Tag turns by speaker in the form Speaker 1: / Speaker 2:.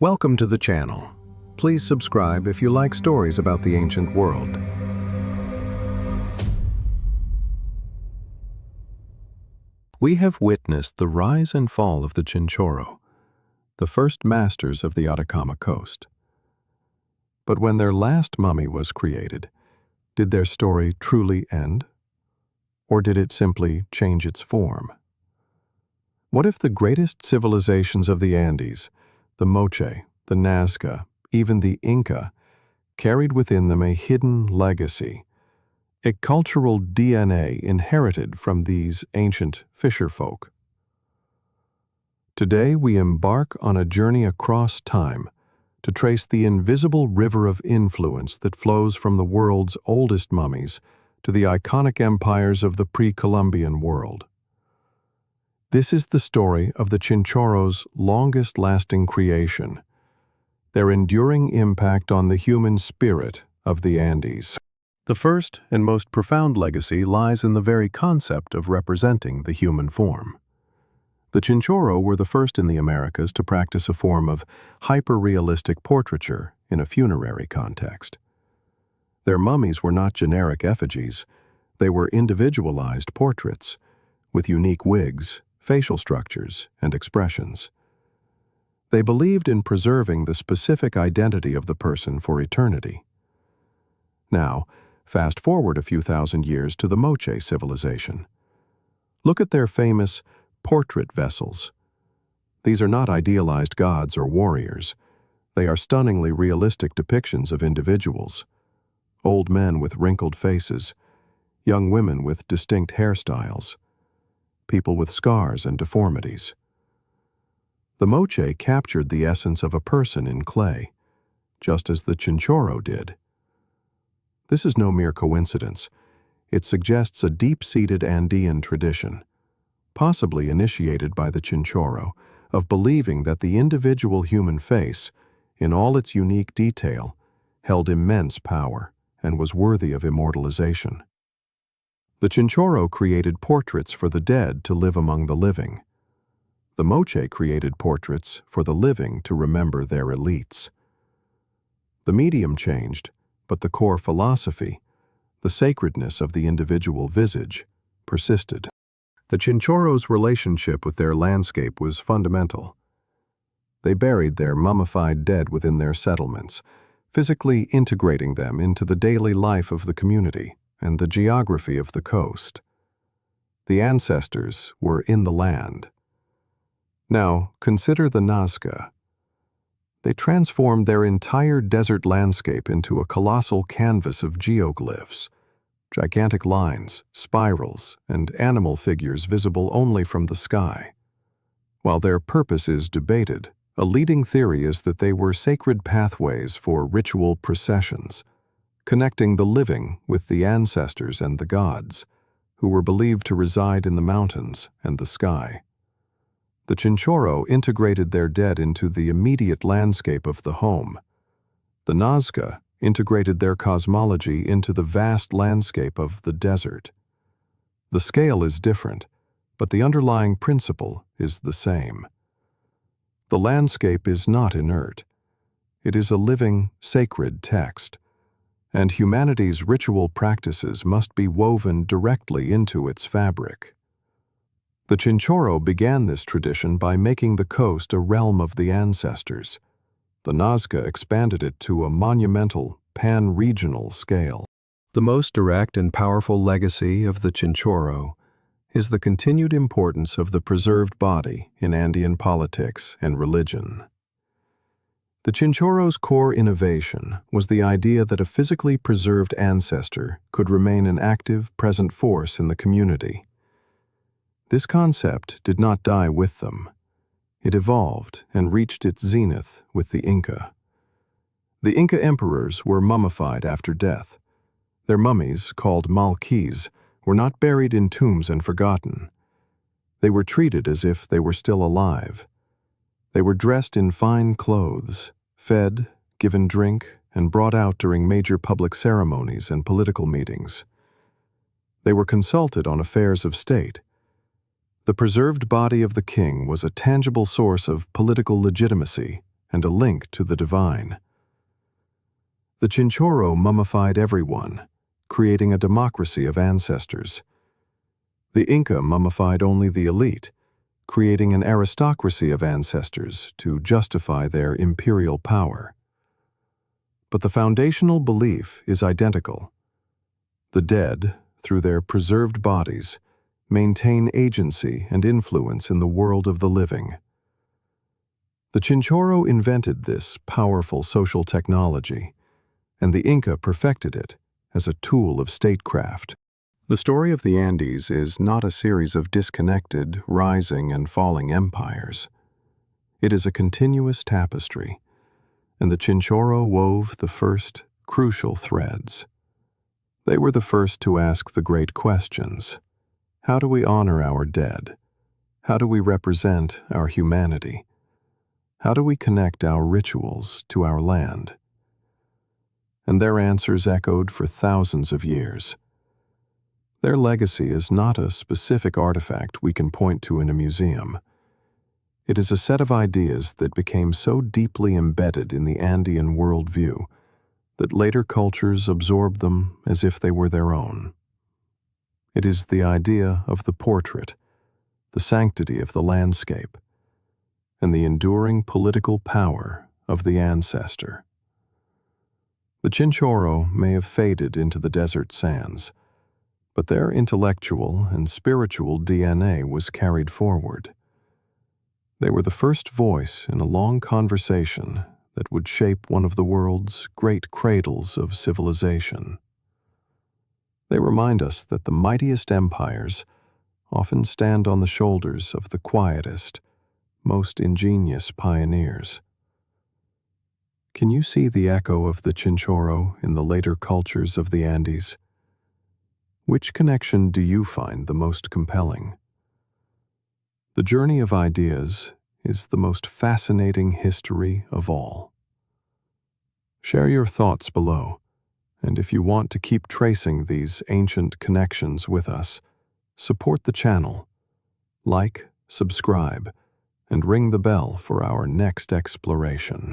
Speaker 1: Welcome to the channel. Please subscribe if you like stories about the ancient world. We have witnessed the rise and fall of the Chinchorro, the first masters of the Atacama coast. But when their last mummy was created, did their story truly end? Or did it simply change its form? What if the greatest civilizations of the Andes, the Moche, the Nasca, even the Inca, carried within them a hidden legacy, a cultural DNA inherited from these ancient fisherfolk? Today we embark on a journey across time to trace the invisible river of influence that flows from the world's oldest mummies to the iconic empires of the pre-Columbian world. This is the story of the Chinchorro's longest-lasting creation, their enduring impact on the human spirit of the Andes. The first and most profound legacy lies in the very concept of representing the human form. The Chinchorro were the first in the Americas to practice a form of hyper-realistic portraiture in a funerary context. Their mummies were not generic effigies, they were individualized portraits, with unique wigs, facial structures, and expressions. They believed in preserving the specific identity of the person for eternity. Now, fast forward a few thousand years to the Moche civilization. Look at their famous portrait vessels. These are not idealized gods or warriors. They are stunningly realistic depictions of individuals. Old men with wrinkled faces, young women with distinct hairstyles, people with scars and deformities. The Moche captured the essence of a person in clay, just as the Chinchorro did. This is no mere coincidence. It suggests a deep-seated Andean tradition, possibly initiated by the Chinchorro, of believing that the individual human face, in all its unique detail, held immense power and was worthy of immortalization. The Chinchorro created portraits for the dead to live among the living. The Moche created portraits for the living to remember their elites. The medium changed, but the core philosophy, the sacredness of the individual visage, persisted. The Chinchorro's relationship with their landscape was fundamental. They buried their mummified dead within their settlements, physically integrating them into the daily life of the community and the geography of the coast. The ancestors were in the land. Now, consider the Nasca. They transformed their entire desert landscape into a colossal canvas of geoglyphs, gigantic lines, spirals, and animal figures visible only from the sky. While their purpose is debated, a leading theory is that they were sacred pathways for ritual processions, connecting the living with the ancestors and the gods, who were believed to reside in the mountains and the sky. The Chinchorro integrated their dead into the immediate landscape of the home. The Nasca integrated their cosmology into the vast landscape of the desert. The scale is different, but the underlying principle is the same. The landscape is not inert. It is a living, sacred text, and humanity's ritual practices must be woven directly into its fabric. The Chinchorro began this tradition by making the coast a realm of the ancestors. The Nasca expanded it to a monumental, pan-regional scale. The most direct and powerful legacy of the Chinchorro is the continued importance of the preserved body in Andean politics and religion. The Chinchorro's core innovation was the idea that a physically preserved ancestor could remain an active, present force in the community. This concept did not die with them. It evolved and reached its zenith with the Inca. The Inca emperors were mummified after death. Their mummies, called malquis, were not buried in tombs and forgotten. They were treated as if they were still alive. They were dressed in fine clothes, fed, given drink, and brought out during major public ceremonies and political meetings. They were consulted on affairs of state. The preserved body of the king was a tangible source of political legitimacy and a link to the divine. The Chinchorro mummified everyone, creating a democracy of ancestors. The Inca mummified only the elite, creating an aristocracy of ancestors to justify their imperial power. But the foundational belief is identical. The dead, through their preserved bodies, maintain agency and influence in the world of the living. The Chinchorro invented this powerful social technology, and the Inca perfected it as a tool of statecraft. The story of the Andes is not a series of disconnected, rising and falling empires. It is a continuous tapestry, and the Chinchorro wove the first crucial threads. They were the first to ask the great questions. How do we honor our dead? How do we represent our humanity? How do we connect our rituals to our land? And their answers echoed for thousands of years. Their legacy is not a specific artifact we can point to in a museum. It is a set of ideas that became so deeply embedded in the Andean worldview that later cultures absorbed them as if they were their own. It is the idea of the portrait, the sanctity of the landscape, and the enduring political power of the ancestor. The Chinchorro may have faded into the desert sands, but their intellectual and spiritual DNA was carried forward. They were the first voice in a long conversation that would shape one of the world's great cradles of civilization. They remind us that the mightiest empires often stand on the shoulders of the quietest, most ingenious pioneers. Can you see the echo of the Chinchorro in the later cultures of the Andes? Which connection do you find the most compelling? The journey of ideas is the most fascinating history of all. Share your thoughts below, and if you want to keep tracing these ancient connections with us, support the channel, like, subscribe, and ring the bell for our next exploration.